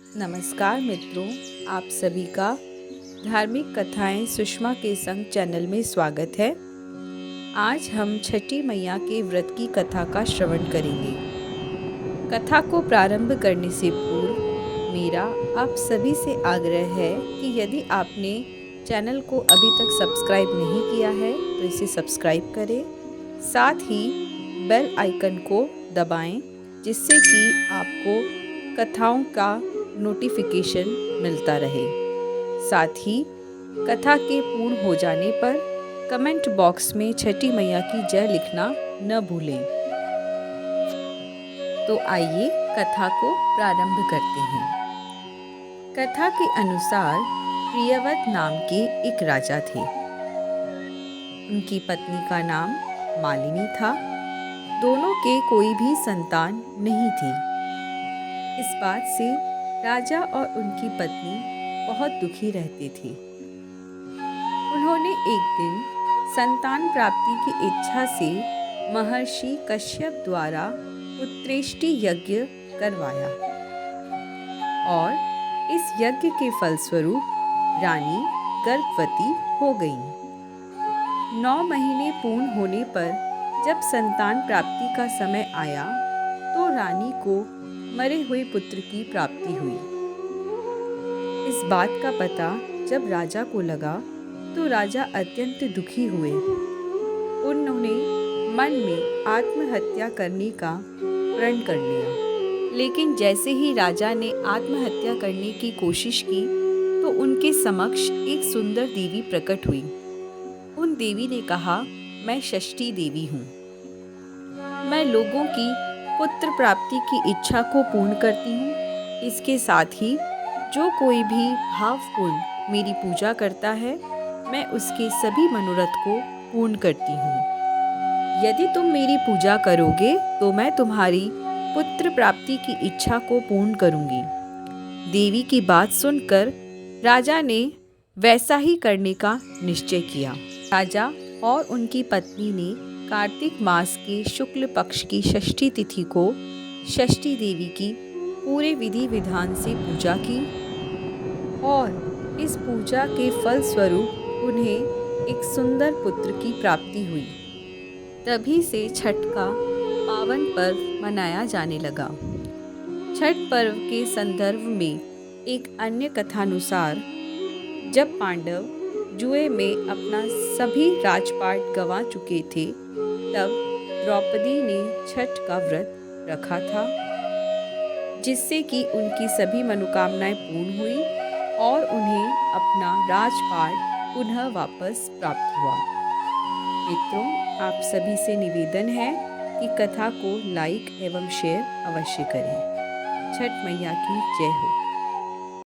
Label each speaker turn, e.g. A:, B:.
A: नमस्कार मित्रों, आप सभी का धार्मिक कथाएं सुषमा के संग चैनल में स्वागत है। आज हम छठी मैया के व्रत की कथा का श्रवण करेंगे। कथा को प्रारंभ करने से पूर्व मेरा आप सभी से आग्रह है कि यदि आपने चैनल को अभी तक सब्सक्राइब नहीं किया है तो इसे सब्सक्राइब करें, साथ ही बेल आइकन को दबाएं जिससे कि आपको कथाओं का नोटिफिकेशन मिलता रहे। साथ ही कथा के पूर्ण हो जाने पर कमेंट बॉक्स में छठी मैया की जय लिखना न भूलें। तो आइए कथा को प्रारंभ करते हैं। कथा के अनुसार प्रियव्रत नाम के एक राजा थे। उनकी पत्नी का नाम मालिनी था। दोनों के कोई भी संतान नहीं थी। इस बात से राजा और उनकी पत्नी बहुत दुखी रहते थे। उन्होंने एक दिन संतान प्राप्ति की इच्छा से महर्षि कश्यप द्वारा पुत्रेष्टि यज्ञ करवाया और इस यज्ञ के फलस्वरूप रानी गर्भवती हो गई। 9 महीने पूर्ण होने पर जब संतान प्राप्ति का समय आया तो रानी को मरे हुए पुत्र की प्राप्ति हुई। इस बात का पता जब राजा को लगा तो राजा अत्यंत दुखी हुए। उन्होंने मन में आत्महत्या करने का प्रण कर लिया। लेकिन जैसे ही राजा ने आत्महत्या करने की कोशिश की तो उनके समक्ष एक सुंदर देवी प्रकट हुई। उन देवी ने कहा, मैं षष्ठी देवी हूँ। मैं लोगों की पुत्र प्राप्ति की इच्छा को पूर्ण करती हूँ। इसके साथ ही जो कोई भी भावपूर्ण मेरी पूजा करता है, मैं उसके सभी मनोरथ को पूर्ण करती हूँ। यदि तुम मेरी पूजा करोगे तो मैं तुम्हारी पुत्र प्राप्ति की इच्छा को पूर्ण करूँगी। देवी की बात सुनकर राजा ने वैसा ही करने का निश्चय किया। राजा और उनकी पत्नी ने कार्तिक मास के शुक्ल पक्ष की षष्ठी तिथि को षष्ठी देवी की पूरे विधि विधान से पूजा की और इस पूजा के फल स्वरूप उन्हें एक सुंदर पुत्र की प्राप्ति हुई। तभी से छठ का पावन पर्व मनाया जाने लगा। छठ पर्व के संदर्भ में एक अन्य कथानुसार जब पांडव जुए में अपना सभी राजपाट गंवा चुके थे तब द्रौपदी ने छठ का व्रत रखा था, जिससे कि उनकी सभी मनोकामनाएं पूर्ण हुई और उन्हें अपना राजपाट पुनः वापस प्राप्त हुआ। मित्रों, आप सभी से निवेदन है कि कथा को लाइक एवं शेयर अवश्य करें। छठ मैया की जय हो।